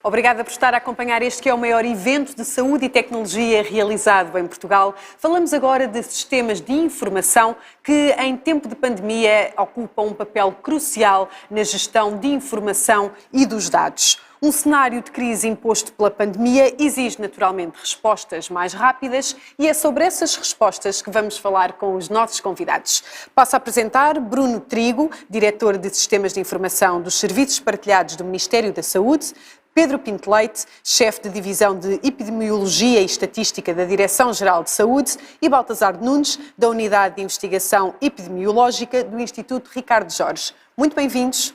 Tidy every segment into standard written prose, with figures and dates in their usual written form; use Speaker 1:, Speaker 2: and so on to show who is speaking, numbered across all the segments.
Speaker 1: Obrigada por estar a acompanhar este que é o maior evento de saúde e tecnologia realizado em Portugal. Falamos agora de sistemas de informação que, em tempo de pandemia, ocupam um papel crucial na gestão de informação e dos dados. Um cenário de crise imposto pela pandemia exige naturalmente respostas mais rápidas e é sobre essas respostas que vamos falar com os nossos convidados. Passo a apresentar Bruno Trigo, diretor de Sistemas de Informação dos Serviços Partilhados do Ministério da Saúde, Pedro Pinto Leite, chefe de Divisão de Epidemiologia e Estatística da Direção-Geral de Saúde, e Baltazar Nunes, da Unidade de Investigação Epidemiológica do Instituto Ricardo Jorge. Muito bem-vindos.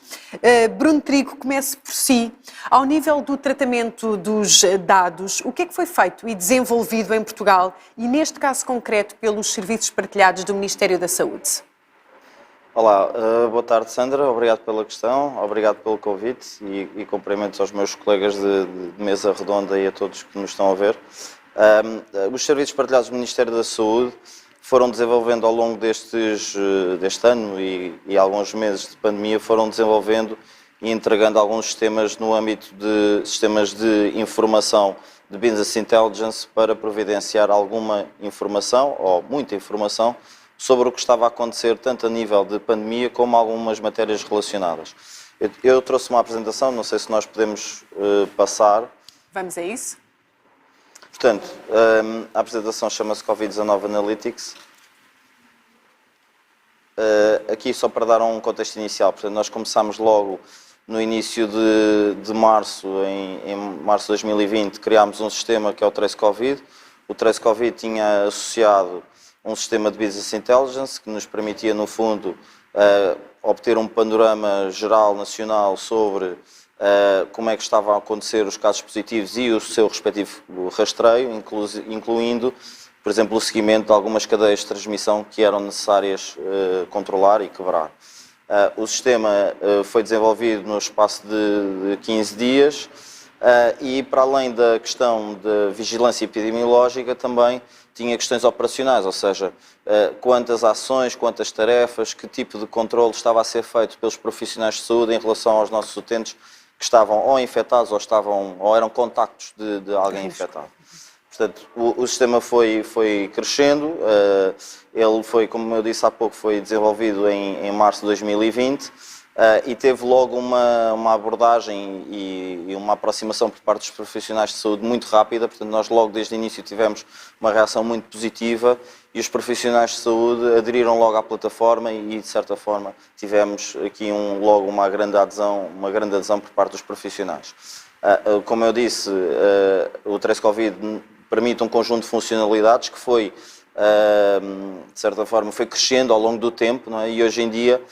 Speaker 1: Bruno Trigo, comece por si. Ao nível do tratamento dos dados, o que é que foi feito e desenvolvido em Portugal e, neste caso concreto, pelos serviços partilhados do Ministério da Saúde?
Speaker 2: Olá, boa tarde Sandra, obrigado pela questão, obrigado pelo convite e cumprimentos aos meus colegas de mesa redonda e a todos que nos estão a ver. Os serviços partilhados do Ministério da Saúde foram desenvolvendo ao longo deste ano e alguns meses de pandemia, foram desenvolvendo e entregando alguns sistemas no âmbito de sistemas de informação de Business Intelligence para providenciar alguma informação, ou muita informação, sobre o que estava a acontecer tanto a nível de pandemia como algumas matérias relacionadas. Eu trouxe uma apresentação, não sei se nós podemos passar.
Speaker 1: Vamos a isso.
Speaker 2: Portanto, a apresentação chama-se Covid-19 Analytics. Aqui só para dar um contexto inicial, portanto, nós começámos logo no início de março, em março de 2020, criámos um sistema que é o Trace Covid. O Trace Covid tinha associado um sistema de Business Intelligence que nos permitia, no fundo, obter um panorama geral nacional sobre como é que estavam a acontecer os casos positivos e o seu respectivo rastreio, incluindo, por exemplo, o seguimento de algumas cadeias de transmissão que eram necessárias controlar e quebrar. O sistema foi desenvolvido no espaço de 15 dias e, para além da questão de vigilância epidemiológica, também tinha questões operacionais, ou seja, quantas ações, quantas tarefas, que tipo de controle estava a ser feito pelos profissionais de saúde em relação aos nossos utentes que estavam ou infectados ou eram contactos de alguém infectado. Portanto, o sistema foi crescendo, ele foi, como eu disse há pouco, foi desenvolvido em março de 2020 e teve logo uma abordagem e uma aproximação por parte dos profissionais de saúde muito rápida. Portanto, nós logo desde o início tivemos uma reação muito positiva e os profissionais de saúde aderiram logo à plataforma e, de certa forma, tivemos aqui logo uma grande adesão por parte dos profissionais. Como eu disse, o Trace Covid permite um conjunto de funcionalidades que foi, de certa forma, foi crescendo ao longo do tempo, não é? E hoje em dia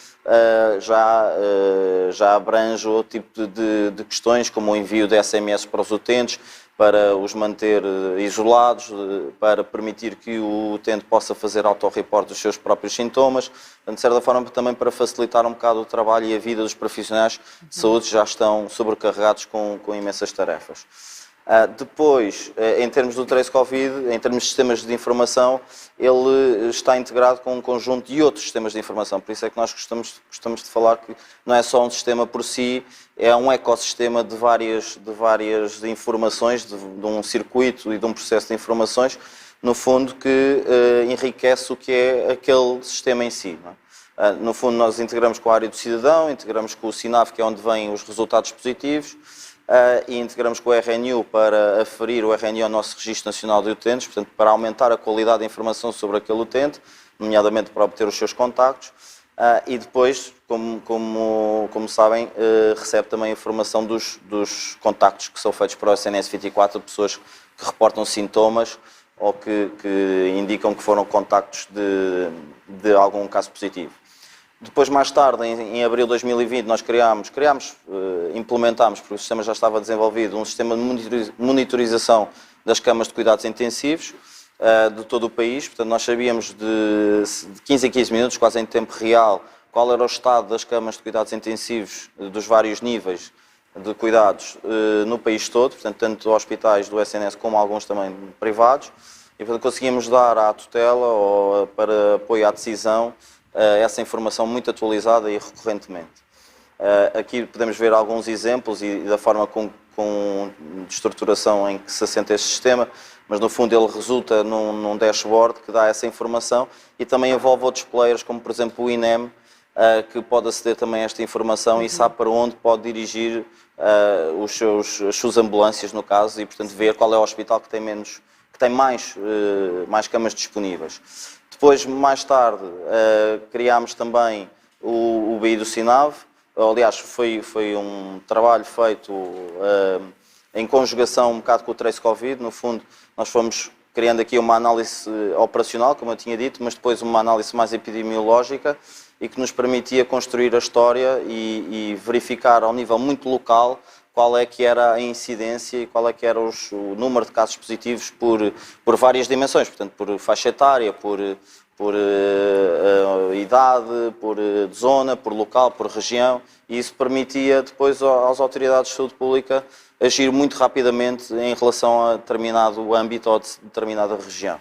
Speaker 2: já abrange outro tipo de questões, como o envio de SMS para os utentes, para os manter isolados, para permitir que o utente possa fazer autorreport dos seus próprios sintomas, portanto, de certa forma também para facilitar um bocado o trabalho e a vida dos profissionais de saúde que já estão sobrecarregados com imensas tarefas. Depois, em termos do Trace Covid, em termos de sistemas de informação, ele está integrado com um conjunto de outros sistemas de informação. Por isso é que nós gostamos de falar que não é só um sistema por si, é um ecossistema de várias informações, de um circuito e de um processo de informações, no fundo, que enriquece o que é aquele sistema em si. Não é? No fundo, nós integramos com a área do cidadão, integramos com o SINAF, que é onde vêm os resultados positivos, e integramos com o RNU para aferir o RNU ao nosso Registro Nacional de Utentes, portanto, para aumentar a qualidade da informação sobre aquele utente, nomeadamente para obter os seus contactos, e depois, como sabem, recebe também a informação dos contactos que são feitos para o SNS 24, de pessoas que reportam sintomas ou que indicam que foram contactos de algum caso positivo. Depois, mais tarde, em abril de 2020, nós implementámos, porque o sistema já estava desenvolvido, um sistema de monitorização das camas de cuidados intensivos de todo o país. Portanto, nós sabíamos de 15 em 15 minutos, quase em tempo real, qual era o estado das camas de cuidados intensivos dos vários níveis de cuidados no país todo, portanto, tanto hospitais do SNS como alguns também privados. E, portanto, conseguimos dar à tutela ou para apoio à decisão essa informação muito atualizada e recorrentemente. Aqui podemos ver alguns exemplos e da forma com de estruturação em que se assenta este sistema, mas no fundo ele resulta num dashboard que dá essa informação e também envolve outros players, como por exemplo o INEM, que pode aceder também a esta informação e sabe para onde pode dirigir as suas ambulâncias, no caso, e portanto ver qual é o hospital que tem mais camas disponíveis. Depois, mais tarde, criámos também o BI do SINAV. Aliás, foi um trabalho feito em conjugação um bocado com o Trace Covid. No fundo, nós fomos criando aqui uma análise operacional, como eu tinha dito, mas depois uma análise mais epidemiológica e que nos permitia construir a história e verificar ao nível muito local qual é que era a incidência e qual é que era o número de casos positivos por várias dimensões, portanto, por faixa etária, por idade, por zona, por local, por região, e isso permitia depois às autoridades de saúde pública agir muito rapidamente em relação a determinado âmbito ou determinada região.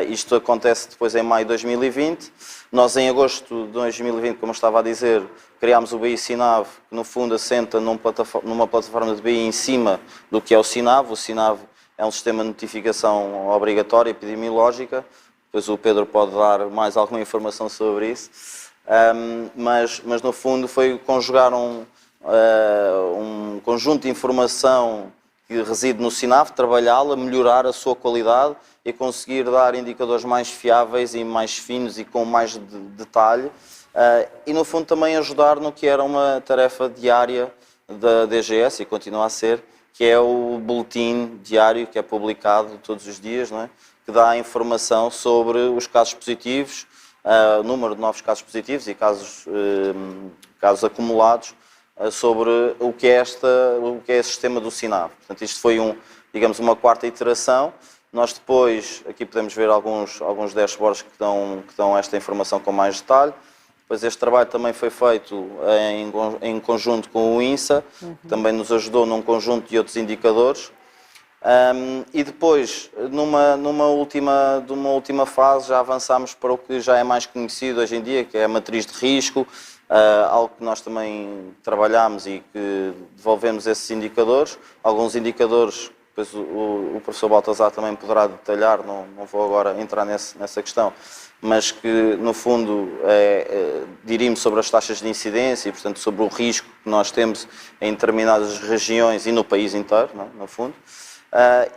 Speaker 2: Isto acontece depois em maio de 2020. Nós, em agosto de 2020, como eu estava a dizer, criámos o BI SINAV, que no fundo assenta numa plataforma de BI em cima do que é o SINAV. O SINAV é um sistema de notificação obrigatória epidemiológica. Depois o Pedro pode dar mais alguma informação sobre isso. Mas no fundo foi conjugar um conjunto de informação que reside no SINAV, trabalhá-la, melhorar a sua qualidade e conseguir dar indicadores mais fiáveis e mais finos e com mais detalhe e no fundo também ajudar no que era uma tarefa diária da DGS e continua a ser, que é o boletim diário que é publicado todos os dias, não é? Que dá a informação sobre os casos positivos, o número de novos casos positivos e casos acumulados, sobre o que é esse sistema do SINAV. Portanto, isto foi digamos, uma quarta iteração. Nós depois, aqui podemos ver alguns dashboards que dão esta informação com mais detalhe. Depois este trabalho também foi feito em conjunto com o INSA, que também nos ajudou num conjunto de outros indicadores. E depois, numa última fase, já avançámos para o que já é mais conhecido hoje em dia, que é a matriz de risco, algo que nós também trabalhamos e que devolvemos esses indicadores. Alguns indicadores, depois o professor Baltazar também poderá detalhar, não vou agora entrar nessa questão, mas que no fundo dirimos sobre as taxas de incidência e portanto sobre o risco que nós temos em determinadas regiões e no país inteiro, não, no fundo.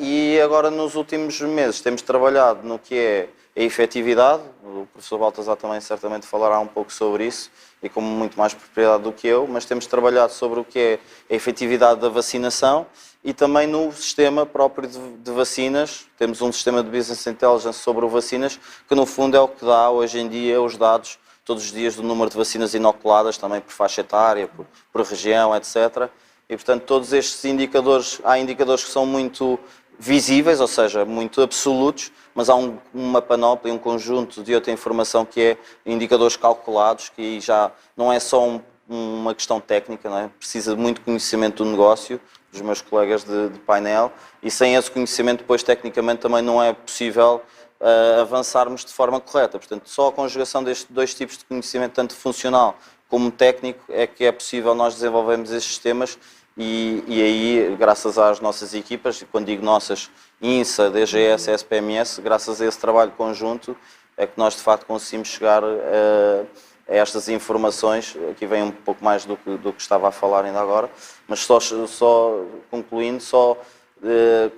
Speaker 2: E agora nos últimos meses temos trabalhado no que é a efetividade. O professor Baltazar também certamente falará um pouco sobre isso e com muito mais propriedade do que eu, mas temos trabalhado sobre o que é a efetividade da vacinação e também no sistema próprio de vacinas. Temos um sistema de Business Intelligence sobre vacinas que no fundo é o que dá hoje em dia os dados todos os dias do número de vacinas inoculadas, também por faixa etária, por região, etc. E portanto todos estes indicadores, há indicadores que são muito visíveis, ou seja, muito absolutos, mas há uma panóplia, um conjunto de outra informação que é indicadores calculados, que já não é só uma questão técnica, não é? Precisa de muito conhecimento do negócio, dos meus colegas de painel, e sem esse conhecimento depois tecnicamente também não é possível avançarmos de forma correta. Portanto, só a conjugação destes dois tipos de conhecimento, tanto funcional como técnico, é que é possível nós desenvolvermos estes sistemas. E aí, graças às nossas equipas, quando digo nossas, INSA, DGS, SPMS, graças a esse trabalho conjunto, é que nós de facto conseguimos chegar a estas informações. Aqui vem um pouco mais do que estava a falar ainda agora, mas só concluindo,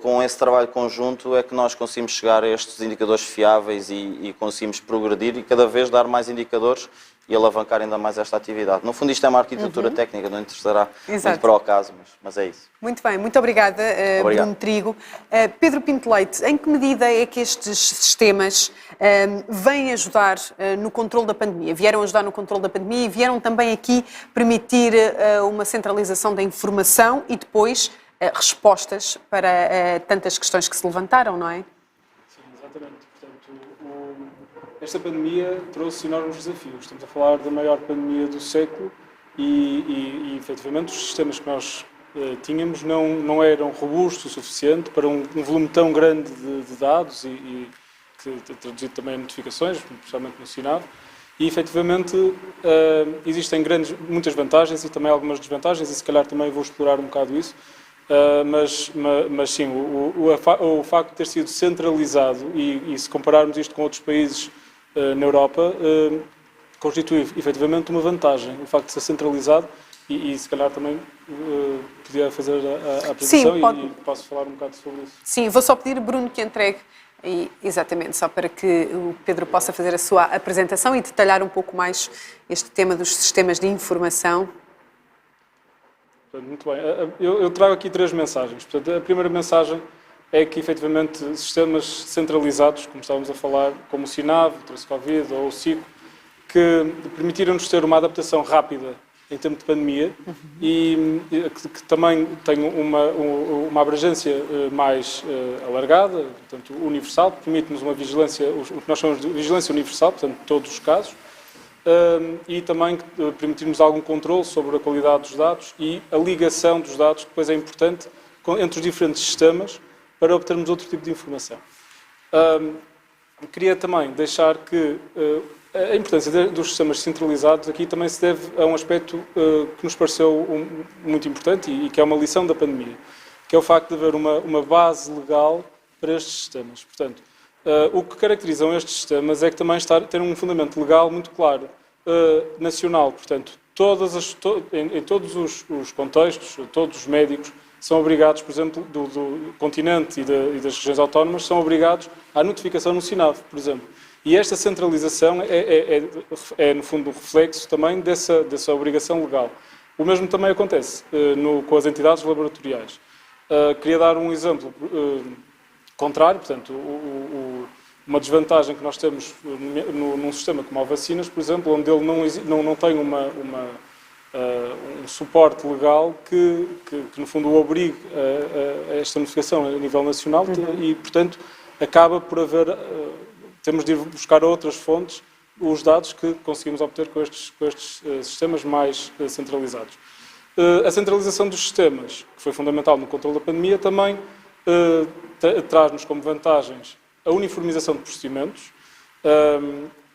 Speaker 2: com esse trabalho conjunto é que nós conseguimos chegar a estes indicadores fiáveis e conseguimos progredir e cada vez dar mais indicadores e alavancar ainda mais esta atividade. No fundo, isto é uma arquitetura técnica, não interessará muito para o caso, mas é isso.
Speaker 1: Muito bem, muito obrigada, Bruno Trigo. Pedro Pinto Leite, em que medida é que estes sistemas vêm ajudar no controle da pandemia? Vieram ajudar no controle da pandemia e vieram também aqui permitir uma centralização da informação e depois respostas para tantas questões que se levantaram, não é?
Speaker 3: Sim, exatamente. Portanto, esta pandemia trouxe enormes desafios. Estamos a falar da maior pandemia do século e efetivamente, os sistemas que nós tínhamos não eram robustos o suficiente para um volume tão grande de dados e traduzido também em notificações, especialmente no SINAV. E, efetivamente, existem muitas vantagens e também algumas desvantagens, e se calhar também vou explorar um bocado isso. Mas sim, o facto de ter sido centralizado e se compararmos isto com outros países na Europa, constitui efetivamente uma vantagem, o facto de ser centralizado e se calhar também podia fazer a apresentação. Sim, e posso falar um bocado sobre isso.
Speaker 1: Sim, vou só pedir, Bruno, que entregue, exatamente, só para que o Pedro possa fazer a sua apresentação e detalhar um pouco mais este tema dos sistemas de informação.
Speaker 3: Muito bem. Eu trago aqui 3 mensagens. Portanto, a primeira mensagem é que, efetivamente, sistemas centralizados, como estávamos a falar, como o SINAV, o Trace Covid ou o SICO, que permitiram-nos ter uma adaptação rápida em tempo de pandemia e que também tem uma abrangência mais alargada, portanto, universal, permite-nos uma vigilância, o que nós chamamos de vigilância universal, portanto, todos os casos, e também permitir-nos algum controle sobre a qualidade dos dados e a ligação dos dados, que depois é importante, entre os diferentes sistemas, para obtermos outro tipo de informação. Queria também deixar que a importância dos sistemas centralizados aqui também se deve a um aspecto que nos pareceu muito importante e que é uma lição da pandemia, que é o facto de haver uma base legal para estes sistemas. Portanto, o que caracterizam estes sistemas é que também ter um fundamento legal muito claro, nacional. Portanto, em todos os contextos, todos os médicos são obrigados, por exemplo, do continente e das regiões autónomas, são obrigados à notificação no SINAV, por exemplo. E esta centralização é no fundo, um reflexo também dessa obrigação legal. O mesmo também acontece com as entidades laboratoriais. Queria dar um exemplo contrário, portanto, uma desvantagem que nós temos num sistema como a vacinas, por exemplo, onde ele não tem um suporte legal que no fundo o obrigue a esta notificação a nível nacional e, portanto, acaba por haver... Temos de ir buscar a outras fontes os dados que conseguimos obter com estes sistemas mais centralizados. A centralização dos sistemas, que foi fundamental no controle da pandemia, também traz-nos como vantagens a uniformização de procedimentos.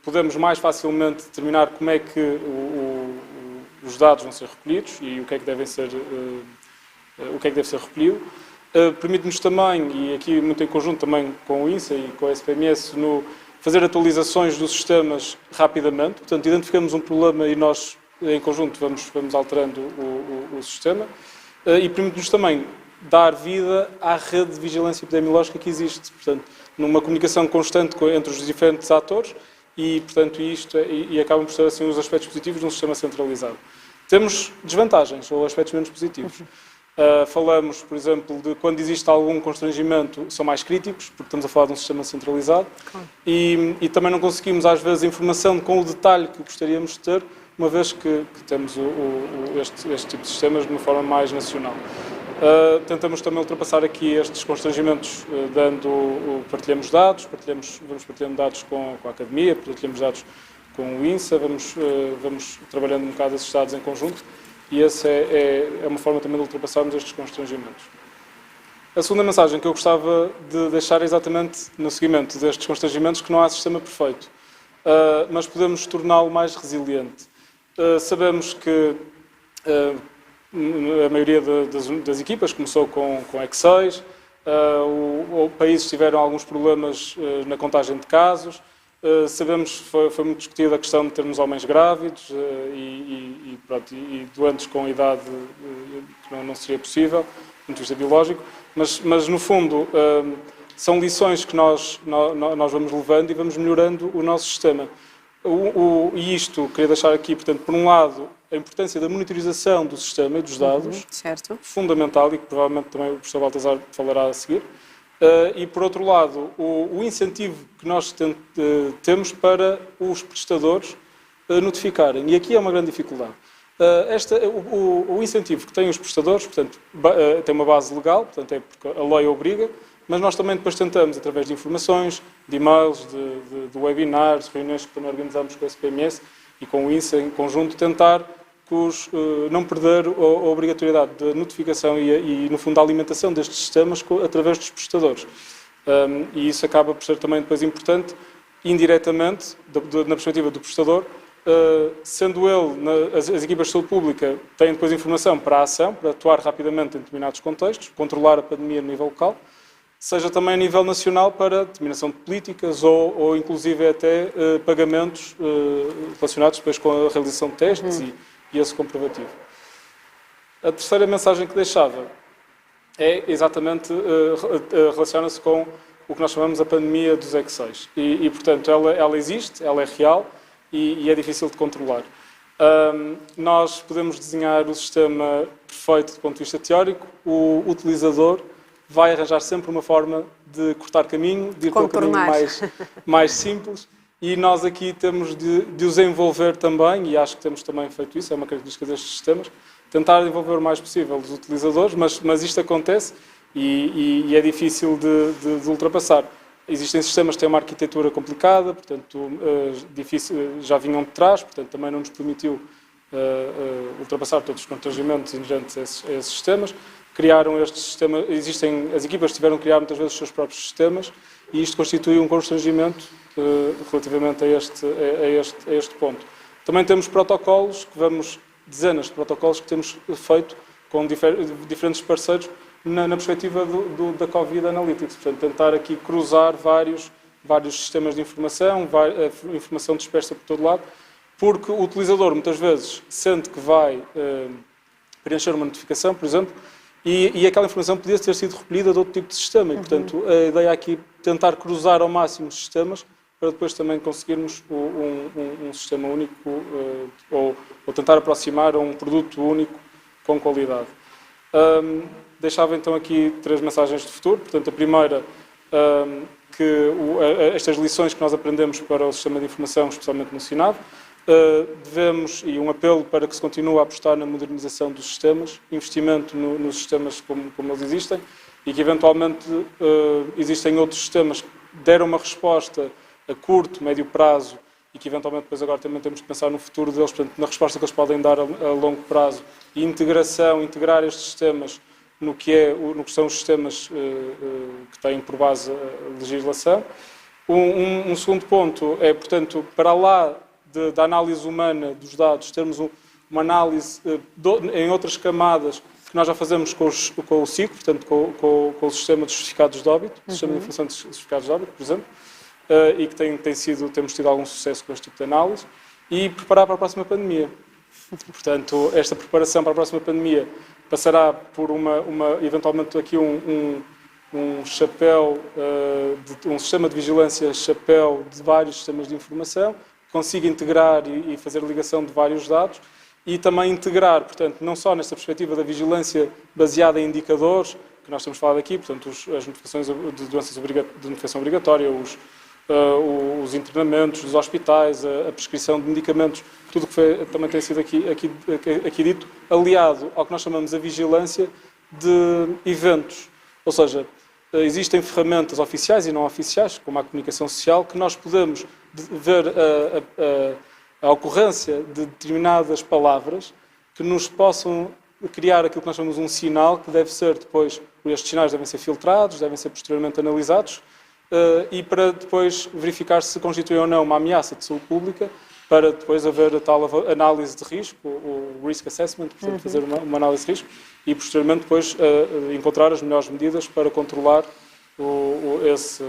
Speaker 3: Podemos mais facilmente determinar como é que os dados vão ser recolhidos e o que é que deve ser recolhido. Permite-nos também, e aqui muito em conjunto também com o INSA e com a SPMS, fazer atualizações dos sistemas rapidamente. Portanto, identificamos um problema e nós, em conjunto, vamos alterando o sistema. E permite-nos também dar vida à rede de vigilância epidemiológica que existe. Portanto, numa comunicação constante entre os diferentes atores e, portanto, e acabam por ser assim os aspectos positivos de um sistema centralizado. Temos desvantagens ou aspectos menos positivos. Falamos, por exemplo, de quando existe algum constrangimento, são mais críticos, porque estamos a falar de um sistema centralizado, e também não conseguimos, às vezes, a informação com o detalhe que gostaríamos de ter, uma vez que temos este tipo de sistemas de uma forma mais nacional. Tentamos também ultrapassar aqui estes constrangimentos partilhamos dados, vamos partilhando dados com a academia, partilhamos dados com o INSA, vamos trabalhando um bocado esses dados em conjunto. E essa é uma forma também de ultrapassarmos estes constrangimentos. A segunda mensagem que eu gostava de deixar é exatamente no seguimento destes constrangimentos que não há sistema perfeito, mas podemos torná-lo mais resiliente. Sabemos que a maioria das equipas começou com X6, países tiveram alguns problemas na contagem de casos. Sabemos que foi muito discutida a questão de termos homens grávidos e doentes com idade que não seria possível, do ponto de vista biológico, mas no fundo são lições que nós vamos levando e vamos melhorando o nosso sistema. E isto, queria deixar aqui, portanto, por um lado, a importância da monitorização do sistema e dos dados,
Speaker 1: certo.
Speaker 3: Fundamental, e que provavelmente também o professor Baltazar falará a seguir. E, por outro lado, o incentivo que nós temos para os prestadores notificarem. E aqui é uma grande dificuldade. O incentivo que têm os prestadores, portanto, tem uma base legal, portanto, é porque a lei obriga, mas nós também depois tentamos, através de informações, de e-mails, de webinars, reuniões que também organizamos com a SPMS e com o INSA em conjunto, tentar não perder a obrigatoriedade da notificação e, no fundo, a alimentação destes sistemas através dos prestadores. E isso acaba por ser também depois importante, indiretamente, na perspectiva do prestador, sendo ele, as equipas de saúde pública têm depois informação para a ação, para atuar rapidamente em determinados contextos, controlar a pandemia no nível local, seja também a nível nacional para determinação de políticas ou inclusive até pagamentos relacionados depois com a realização de testes e esse comprovativo. A terceira mensagem que deixava é exatamente relaciona-se com o que nós chamamos a pandemia dos X6. E portanto, ela existe, ela é real e é difícil de controlar. Nós podemos desenhar o sistema perfeito do ponto de vista teórico, o utilizador vai arranjar sempre uma forma de cortar caminho, de ir pelo caminho mais simples, e nós aqui temos de os envolver também, e acho que temos também feito isso, é uma característica destes sistemas, tentar envolver o mais possível os utilizadores, mas isto acontece e é difícil de ultrapassar. Existem sistemas que têm uma arquitetura complicada, portanto, já vinham de trás, portanto, também não nos permitiu ultrapassar todos os constrangimentos inerentes a esses sistemas. Criaram estes sistemas, as equipas tiveram que criar muitas vezes os seus próprios sistemas e isto constitui um constrangimento relativamente a este ponto. Também temos protocolos, dezenas de protocolos que temos feito com diferentes parceiros na perspectiva da Covid Analytics. Portanto, tentar aqui cruzar vários sistemas de informação, informação dispersa por todo lado, porque o utilizador muitas vezes sente que vai preencher uma notificação, por exemplo, e aquela informação podia ter sido recolhida de outro tipo de sistema. E, portanto, a ideia aqui é tentar cruzar ao máximo os sistemas para depois também conseguirmos um sistema único ou tentar aproximar a um produto único com qualidade. Deixava então aqui 3 mensagens de futuro. Portanto, a primeira, que estas lições que nós aprendemos para o sistema de informação, especialmente no SINAV, e um apelo para que se continue a apostar na modernização dos sistemas, investimento nos sistemas como eles existem, e que eventualmente existem outros sistemas que deram uma resposta a curto, médio prazo, e que eventualmente depois agora também temos de pensar no futuro deles, portanto, na resposta que eles podem dar a longo prazo, e integrar estes sistemas no que são os sistemas que têm por base a legislação. Um segundo ponto é, portanto, para lá da análise humana dos dados, termos uma análise em outras camadas que nós já fazemos com o SIC, portanto, com o sistema de certificados de óbito, o sistema de informação de certificados de óbito, por exemplo, e que temos tido algum sucesso com este tipo de análise, e preparar para a próxima pandemia. Portanto, esta preparação para a próxima pandemia passará por eventualmente aqui um chapéu, um sistema de vigilância chapéu de vários sistemas de informação, que consiga integrar e fazer ligação de vários dados, e também integrar, portanto, não só nesta perspectiva da vigilância baseada em indicadores, que nós temos falado aqui, portanto, as notificações de doenças de notificação obrigatória, os internamentos dos hospitais, a prescrição de medicamentos, tudo o que também tem sido aqui dito, aliado ao que nós chamamos a vigilância de eventos. Ou seja, existem ferramentas oficiais e não oficiais, como a comunicação social, que nós podemos ver a ocorrência de determinadas palavras que nos possam criar aquilo que nós chamamos um sinal, que deve ser depois, estes sinais devem ser filtrados, devem ser posteriormente analisados, e para depois verificar se constitui ou não uma ameaça de saúde pública, para depois haver a tal análise de risco, o risk assessment, portanto, fazer uma análise de risco, e posteriormente depois encontrar as melhores medidas para controlar esse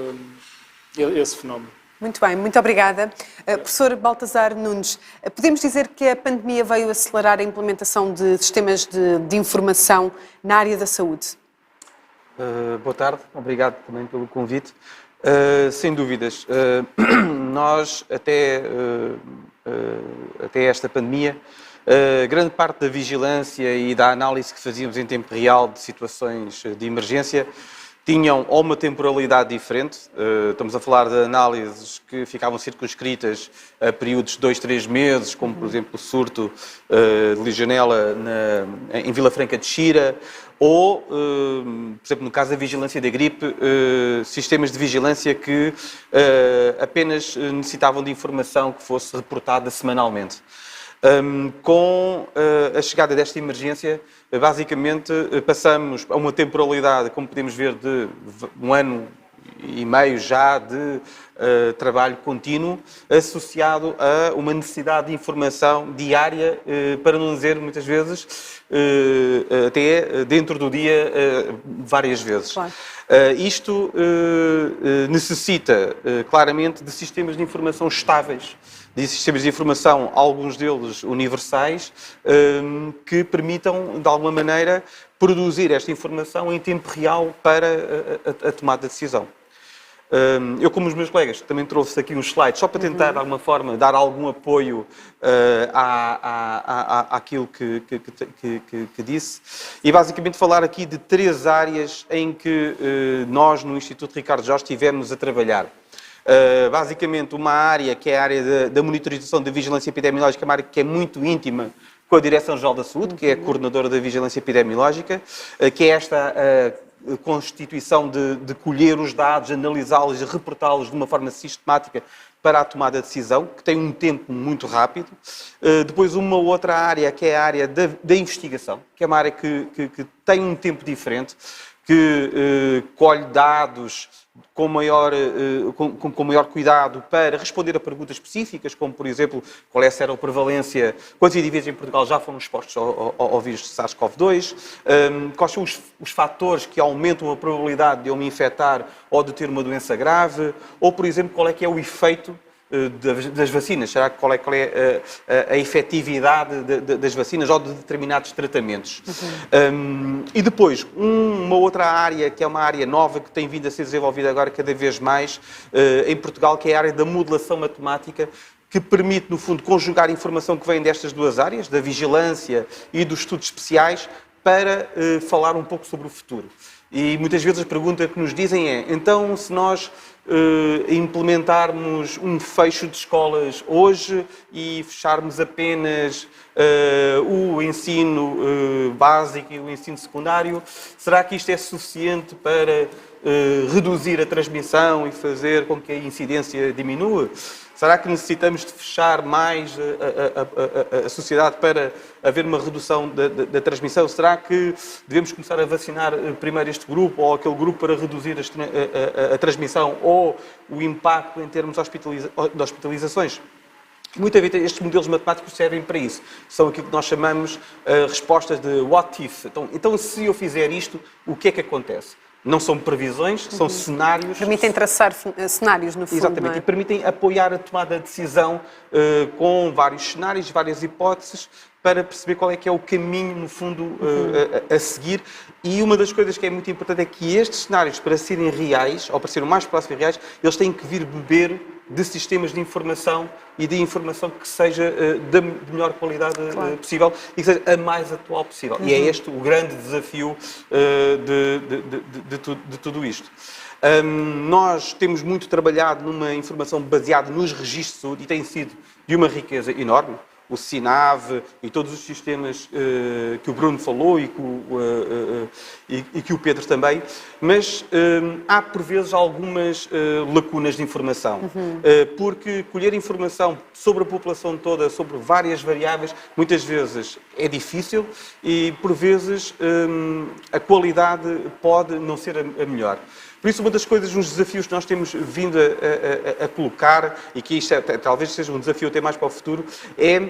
Speaker 3: fenómeno.
Speaker 1: Muito bem, muito obrigada. Professor Baltazar Nunes, podemos dizer que a pandemia veio acelerar a implementação de sistemas de informação na área da saúde?
Speaker 4: Boa tarde, obrigado também pelo convite. Sem dúvidas, nós até esta pandemia, grande parte da vigilância e da análise que fazíamos em tempo real de situações de emergência tinham ou uma temporalidade diferente, estamos a falar de análises que ficavam circunscritas a períodos de 2, 3 meses, como por exemplo o surto de Legionela em Vila Franca de Xira, ou, por exemplo, no caso da vigilância da gripe, sistemas de vigilância que apenas necessitavam de informação que fosse reportada semanalmente. Com a chegada desta emergência, basicamente passamos a uma temporalidade, como podemos ver, de um ano e meio já de trabalho contínuo associado a uma necessidade de informação diária, para não dizer muitas vezes, até dentro do dia, várias vezes.
Speaker 1: Claro.
Speaker 4: Isto necessita claramente de sistemas de informação estáveis, de sistemas de informação, alguns deles universais, que permitam, de alguma maneira, produzir esta informação em tempo real para a tomada de decisão. Eu, como os meus colegas, também trouxe aqui uns slides, só para tentar, de alguma forma, dar algum apoio àquilo que disse, e basicamente falar aqui de 3 áreas em que nós, no Instituto Ricardo Jorge, estivemos a trabalhar. Basicamente, uma área que é a área da monitorização da vigilância epidemiológica, uma área que é muito íntima com a Direção-Geral da Saúde, que é a coordenadora da vigilância epidemiológica, que é esta constituição de colher os dados, analisá-los e reportá-los de uma forma sistemática para a tomada de decisão, que tem um tempo muito rápido. Depois, uma outra área, que é a área da investigação, que é uma área que tem um tempo diferente, que colhe dados com maior cuidado para responder a perguntas específicas, como, por exemplo, qual é a seroprevalência, quantos indivíduos em Portugal já foram expostos ao vírus de SARS-CoV-2, quais são os fatores que aumentam a probabilidade de eu me infectar ou de ter uma doença grave, ou, por exemplo, qual é que é o efeito das vacinas, será qual é a efetividade das vacinas ou de determinados tratamentos. E depois, uma outra área, que é uma área nova, que tem vindo a ser desenvolvida agora cada vez mais em Portugal, que é a área da modelação matemática, que permite, no fundo, conjugar informação que vem destas 2 áreas, da vigilância e dos estudos especiais, para falar um pouco sobre o futuro. E muitas vezes a pergunta que nos dizem é, então, se nós implementarmos um fecho de escolas hoje e fecharmos apenas o ensino básico e o ensino secundário, será que isto é suficiente para reduzir a transmissão e fazer com que a incidência diminua? Será que necessitamos de fechar mais a sociedade para haver uma redução da transmissão? Será que devemos começar a vacinar primeiro este grupo ou aquele grupo para reduzir a transmissão ou o impacto em termos de hospitalizações? Muitas vezes estes modelos matemáticos servem para isso. São aquilo que nós chamamos respostas de what if. Então, se eu fizer isto, o que é que acontece? Não são previsões, são cenários.
Speaker 1: Permitem traçar cenários, no fundo.
Speaker 4: Exatamente,
Speaker 1: não é?
Speaker 4: e permitem apoiar a tomada de decisão com vários cenários, várias hipóteses, para perceber qual é que é o caminho, no fundo, a seguir. E uma das coisas que é muito importante é que estes cenários, para serem reais, ou para serem o mais próximos de reais, eles têm que vir beber de sistemas de informação e de informação que seja da melhor qualidade possível e que seja a mais atual possível. E é este o grande desafio de tudo isto. Nós temos muito trabalhado numa informação baseada nos registros de saúde e tem sido de uma riqueza enorme. O SINAV e todos os sistemas que o Bruno falou e que o Pedro também, mas há por vezes algumas lacunas de informação, porque colher informação sobre a população toda, sobre várias variáveis, muitas vezes é difícil e por vezes a qualidade pode não ser a melhor. Por isso, uma das coisas, uns desafios que nós temos vindo a colocar, e que isto talvez seja um desafio até mais para o futuro, é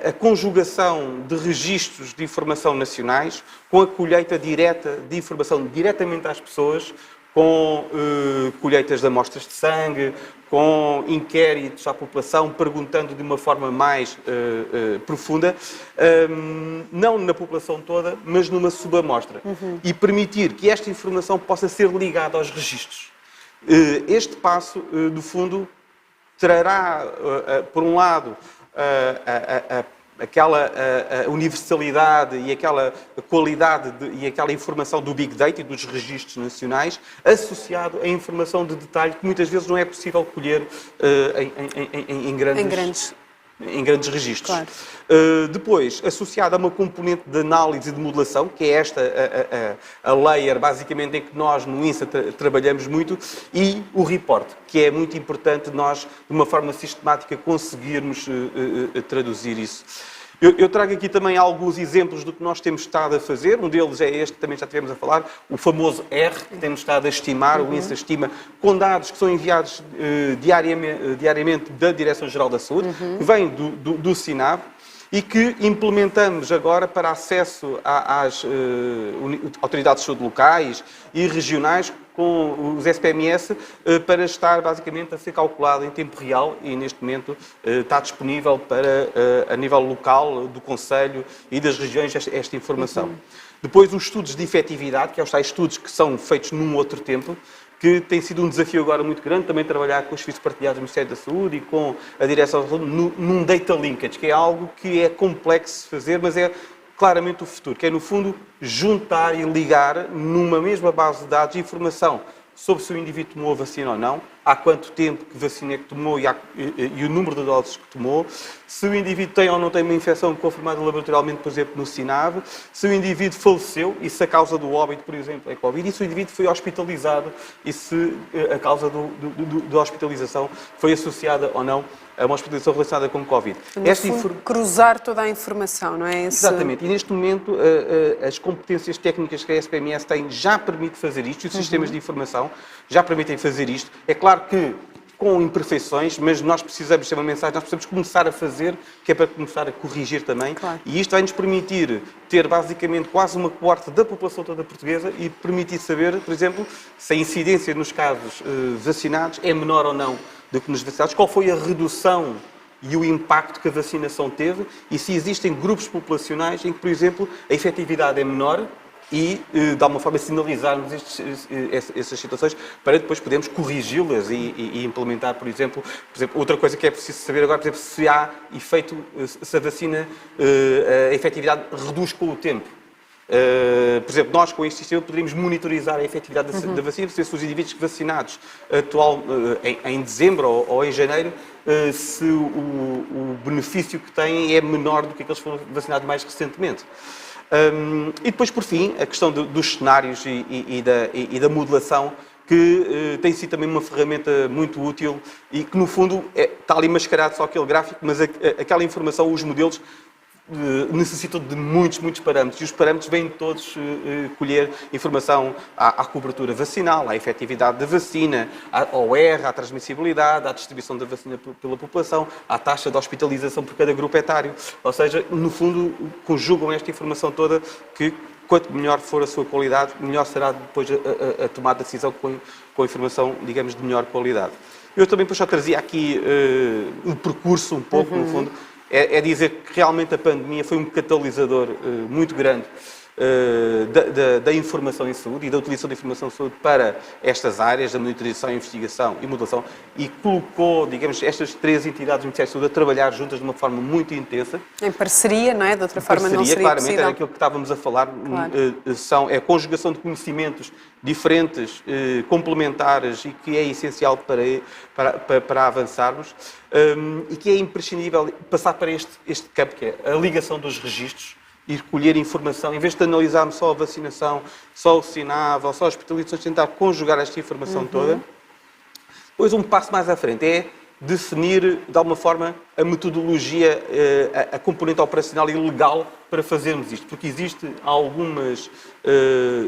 Speaker 4: a conjugação de registros de informação nacionais com a colheita direta de informação diretamente às pessoas, com colheitas de amostras de sangue, com inquéritos à população, perguntando de uma forma mais profunda, não na população toda, mas numa subamostra. E permitir que esta informação possa ser ligada aos registros. Este passo, no fundo, trará, por um lado, aquela universalidade e aquela qualidade e aquela informação do Big Data e dos registros nacionais, associado à informação de detalhe que muitas vezes não é possível colher em grandes registros.
Speaker 1: Claro.
Speaker 4: Depois, associado a uma componente de análise e de modelação, que é esta a layer, basicamente, em que nós no INSA trabalhamos muito, e o report, que é muito importante nós, de uma forma sistemática, conseguirmos traduzir isso. Eu trago aqui também alguns exemplos do que nós temos estado a fazer. Um deles é este que também já tivemos a falar, o famoso R, que temos estado a estimar, o INSA estima, com dados que são enviados diariamente da Direção-Geral da Saúde, que vêm do SINAB, e que implementamos agora para acesso às autoridades de saúde locais e regionais com os SPMS para estar basicamente a ser calculado em tempo real e neste momento está disponível para, a nível local, do Conselho e das regiões, esta informação. Depois os estudos de efetividade, que são os tais estudos que são feitos num outro tempo, que tem sido um desafio agora muito grande, também trabalhar com os serviços partilhados do Ministério da Saúde e com a Direção da Saúde num data linkage, que é algo que é complexo de fazer, mas é claramente o futuro, que é, no fundo, juntar e ligar numa mesma base de dados informação sobre se o indivíduo tomou a vacina ou não, há quanto tempo que vacina é que tomou e o número de doses que tomou, se o indivíduo tem ou não tem uma infecção confirmada laboratorialmente, por exemplo, no SINAV, se o indivíduo faleceu e se a causa do óbito, por exemplo, é Covid, e se o indivíduo foi hospitalizado e se a causa da hospitalização foi associada ou não a uma hospitalização relacionada com Covid.
Speaker 1: Cruzar toda a informação, não é?
Speaker 4: Exatamente. E neste momento as competências técnicas que a SPMS tem já permite fazer isto, e os sistemas de informação já permitem fazer isto. É claro que com imperfeições, mas nós precisamos ter uma mensagem, nós precisamos começar a fazer, que é para começar a corrigir também.
Speaker 1: Claro.
Speaker 4: E isto vai nos permitir ter basicamente quase uma coorte da população toda portuguesa e permitir saber, por exemplo, se a incidência nos casos vacinados é menor ou não do que nos vacinados, qual foi a redução e o impacto que a vacinação teve e se existem grupos populacionais em que, por exemplo, a efetividade é menor e, de alguma forma, sinalizarmos essas situações para depois podermos corrigi-las e implementar, por exemplo, outra coisa que é preciso saber agora, por exemplo, se há efeito, se a vacina, a efetividade reduz com o tempo. Por exemplo, nós com este sistema poderíamos monitorizar a efetividade da vacina, se os indivíduos vacinados em dezembro ou em janeiro, se o benefício que têm é menor do que aqueles que foram vacinados mais recentemente. E depois, por fim, a questão dos cenários e da modelação, que tem sido também uma ferramenta muito útil e que, no fundo, está ali mascarado só aquele gráfico, mas aquela informação, os modelos, necessitam de muitos parâmetros e os parâmetros vêm todos colher informação à cobertura vacinal, à efetividade da vacina, ao R, à transmissibilidade, à distribuição da vacina pela população, à taxa de hospitalização por cada grupo etário. Ou seja, no fundo, conjugam esta informação toda que, quanto melhor for a sua qualidade, melhor será depois a tomada de decisão com a informação, digamos, de melhor qualidade. Eu também depois só trazia aqui um percurso um pouco, no fundo, é dizer que realmente a pandemia foi um catalisador muito grande da informação em saúde e da utilização da informação em saúde para estas áreas da monitorização, investigação e modelação e colocou, digamos, estas três entidades do Ministério da Saúde a trabalhar juntas de uma forma muito intensa.
Speaker 1: Em parceria, não é? De outra forma não seria
Speaker 4: claramente,
Speaker 1: possível.
Speaker 4: era aquilo que estávamos a falar, claro. É a conjugação de conhecimentos diferentes, complementares e que é essencial para avançarmos e que é imprescindível passar para este campo, que é a ligação dos registros e recolher informação, em vez de analisarmos só a vacinação, só o SINAV ou só as hospitalizações, tentar conjugar esta informação toda. Depois, um passo mais à frente é definir, de alguma forma, a metodologia, a componente operacional e legal para fazermos isto, porque existe algumas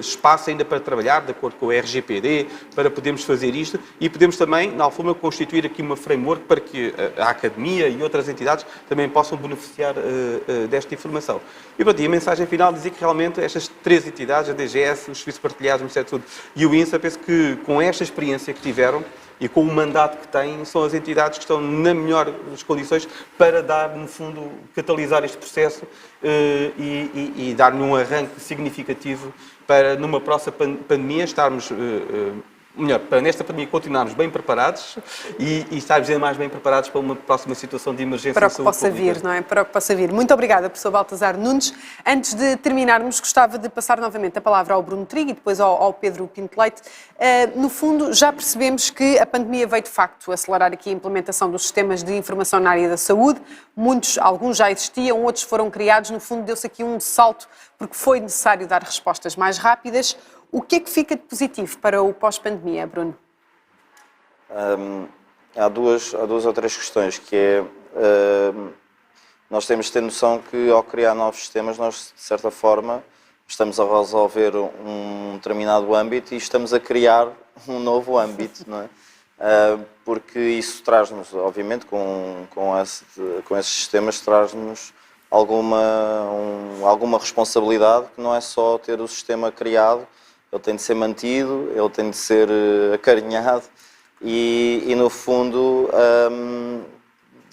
Speaker 4: espaço ainda para trabalhar, de acordo com o RGPD, para podermos fazer isto e podemos também, na forma, constituir aqui uma framework para que a Academia e outras entidades também possam beneficiar desta informação. E, pronto, e a mensagem final dizer que realmente estas três entidades, a DGS, os Serviços Partilhados, o Ministério da Saúde e o INSA, penso que com esta experiência que tiveram e com o mandato que têm, são as entidades que estão na melhor das condições para dar, no fundo, catalisar este processo e dar-lhe um arranque significativo para, numa próxima pandemia, estarmos, melhor, para nesta pandemia continuarmos bem preparados e estarmos ainda mais bem preparados para uma próxima situação de emergência
Speaker 1: para o
Speaker 4: de
Speaker 1: que
Speaker 4: saúde
Speaker 1: possa
Speaker 4: pública.
Speaker 1: vir, não é? Para o que possa vir. Muito obrigada, professor Baltasar Nunes. Antes de terminarmos, gostava de passar novamente a palavra ao Bruno Trigo e depois ao Pedro Pinto Leite. No fundo, já percebemos que a pandemia veio, de facto, acelerar aqui a implementação dos sistemas de informação na área da saúde. Alguns já existiam, outros foram criados. No fundo, deu-se aqui um salto porque foi necessário dar respostas mais rápidas. O que é que fica de positivo para o pós-pandemia, Bruno?
Speaker 2: Há duas ou três questões, que é, nós temos de ter noção que ao criar novos sistemas, nós, de certa forma, estamos a resolver um determinado âmbito e estamos a criar um novo âmbito, não é? Porque isso traz-nos, obviamente, com esses sistemas, traz-nos alguma responsabilidade, que não é só ter o sistema criado, ele tem de ser mantido, ele tem de ser acarinhado e no fundo,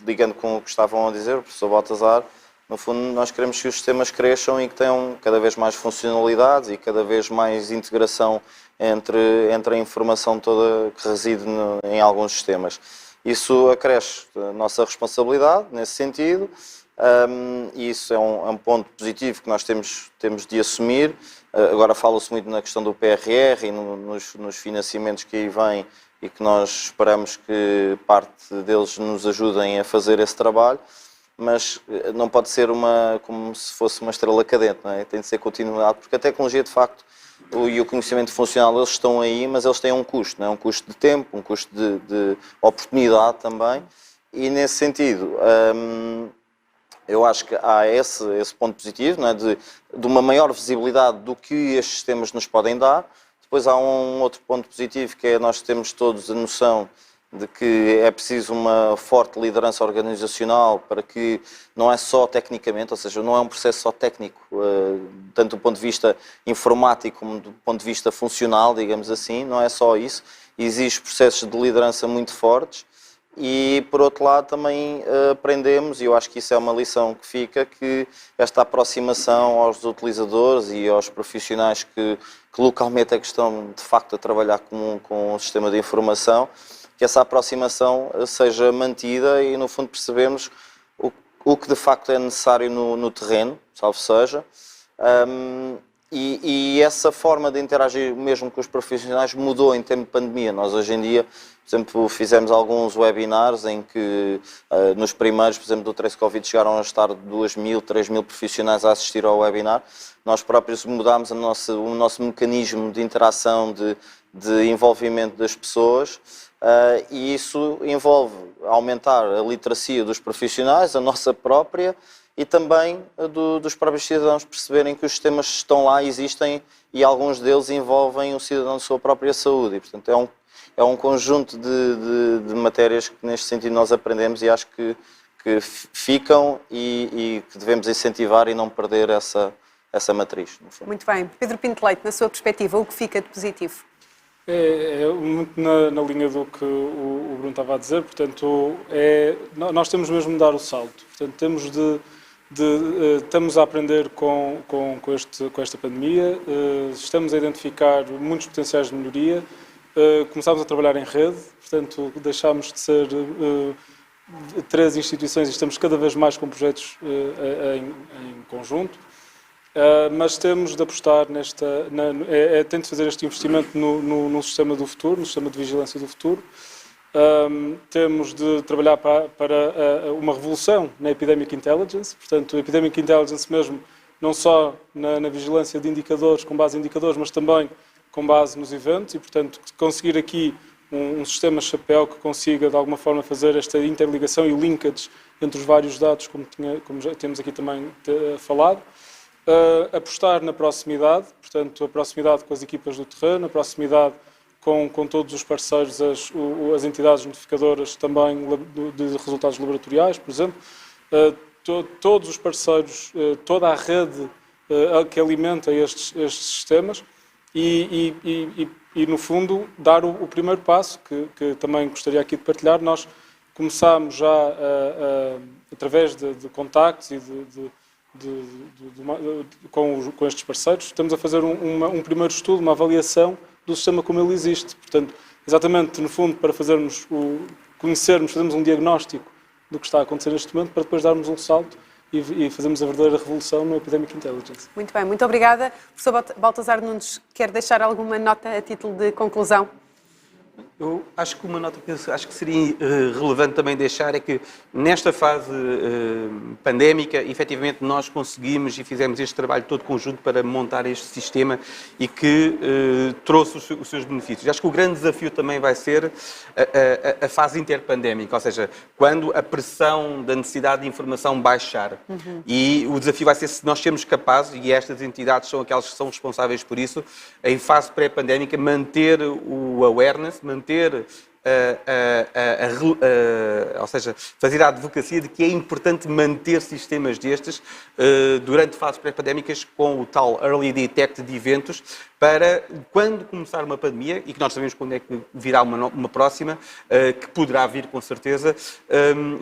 Speaker 2: ligando com o que estavam a dizer, o professor Baltazar, no fundo nós queremos que os sistemas cresçam e que tenham cada vez mais funcionalidades e cada vez mais integração entre a informação toda que reside em alguns sistemas. Isso acresce a nossa responsabilidade nesse sentido, e isso é um ponto positivo que nós temos de assumir. Agora fala-se muito na questão do PRR e nos financiamentos que aí vêm e que nós esperamos que parte deles nos ajudem a fazer esse trabalho, mas não pode ser como se fosse uma estrela cadente, não é? Tem de ser continuado, porque a tecnologia de facto e o conhecimento funcional eles estão aí, mas eles têm um custo, não é? Um custo de tempo, um custo de oportunidade também, e nesse sentido eu acho que há esse ponto positivo, não é? de uma maior visibilidade do que estes sistemas nos podem dar. Depois há um outro ponto positivo, que é nós temos todos a noção de que é preciso uma forte liderança organizacional para que não é só tecnicamente, ou seja, não é um processo só técnico, tanto do ponto de vista informático como do ponto de vista funcional, digamos assim, não é só isso. Existem processos de liderança muito fortes e, por outro lado, também aprendemos, e eu acho que isso é uma lição que fica, que esta aproximação aos utilizadores e aos profissionais que localmente é que estão, de facto, a trabalhar com o sistema de informação, que essa aproximação seja mantida e, no fundo, percebemos o que de facto é necessário no terreno, salvo seja, e essa forma de interagir mesmo com os profissionais mudou em tempo de pandemia. Nós hoje em dia, por exemplo, fizemos alguns webinars em que nos primeiros, por exemplo, do Trace Covid, chegaram a estar 2.000, 3.000 profissionais a assistir ao webinar. Nós próprios mudámos o nosso mecanismo de interação, de envolvimento das pessoas, e isso envolve aumentar a literacia dos profissionais, a nossa própria, e também dos próprios cidadãos perceberem que os sistemas estão lá, existem, e alguns deles envolvem o cidadão de sua própria saúde. E, portanto, é um conjunto de matérias que, neste sentido, nós aprendemos e acho que ficam e que devemos incentivar e não perder essa matriz. No fundo.
Speaker 1: Muito bem. Pedro Pinto Leite, na sua perspectiva, o que fica de positivo?
Speaker 3: É muito na linha do que o Bruno estava a dizer, portanto, nós temos mesmo de dar o salto. Portanto, estamos a aprender com esta pandemia, estamos a identificar muitos potenciais de melhoria, começámos a trabalhar em rede, portanto, deixámos de ser 3 instituições e estamos cada vez mais com projetos em conjunto. Mas temos de apostar tem de fazer este investimento no sistema do futuro, no sistema de vigilância do futuro. Temos de trabalhar para uma revolução na Epidemic Intelligence, portanto, a Epidemic Intelligence mesmo, não só na vigilância de indicadores, com base em indicadores, mas também com base nos eventos, e, portanto, conseguir aqui um sistema chapéu que consiga, de alguma forma, fazer esta interligação e linkage entre os vários dados, como já temos aqui também falado. Apostar na proximidade, portanto, a proximidade com as equipas do terreno, a proximidade com todos os parceiros, as entidades notificadoras também de resultados laboratoriais, por exemplo, todos os parceiros, toda a rede que alimenta estes sistemas e, no fundo, dar o primeiro passo, que também gostaria aqui de partilhar. Nós começámos já, através de contactos e com estes parceiros, estamos a fazer um primeiro estudo, uma avaliação do sistema como ele existe. Portanto, exatamente, no fundo, para fazermos fazermos um diagnóstico do que está a acontecer neste momento, para depois darmos um salto e fazermos a verdadeira revolução no Epidemic Intelligence.
Speaker 1: Muito bem, muito obrigada. Professor Baltazar Nunes, quer deixar alguma nota a título de conclusão?
Speaker 4: Eu acho que uma nota que acho que seria relevante também deixar é que nesta fase pandémica, efetivamente nós conseguimos e fizemos este trabalho todo conjunto para montar este sistema e que trouxe os seus benefícios. Acho que o grande desafio também vai ser a fase interpandémica, ou seja, quando a pressão da necessidade de informação baixar. E o desafio vai ser se nós sermos capazes, e estas entidades são aquelas que são responsáveis por isso, em fase pré-pandémica, manter o awareness, manter ou seja, fazer a advocacia de que é importante manter sistemas destes durante fases pré-pandémicas com o tal early detect de eventos para quando começar uma pandemia, e que nós sabemos quando é que virá uma próxima, que poderá vir com certeza,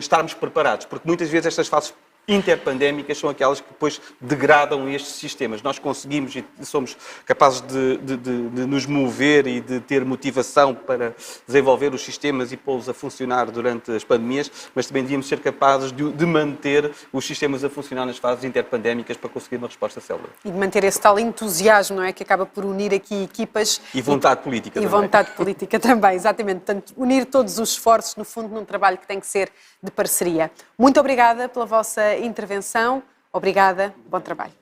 Speaker 4: estarmos preparados, porque muitas vezes estas fases interpandémicas são aquelas que depois degradam estes sistemas. Nós conseguimos e somos capazes de nos mover e de ter motivação para desenvolver os sistemas e pô-los a funcionar durante as pandemias, mas também devíamos ser capazes de manter os sistemas a funcionar nas fases interpandémicas para conseguir uma resposta célere.
Speaker 1: E de manter esse tal entusiasmo, não é? Que acaba por unir aqui equipas.
Speaker 4: E vontade política também.
Speaker 1: E vontade política também, exatamente. Portanto, unir todos os esforços, no fundo, num trabalho que tem que ser de parceria. Muito obrigada pela vossa intervenção. Obrigada. Bom trabalho.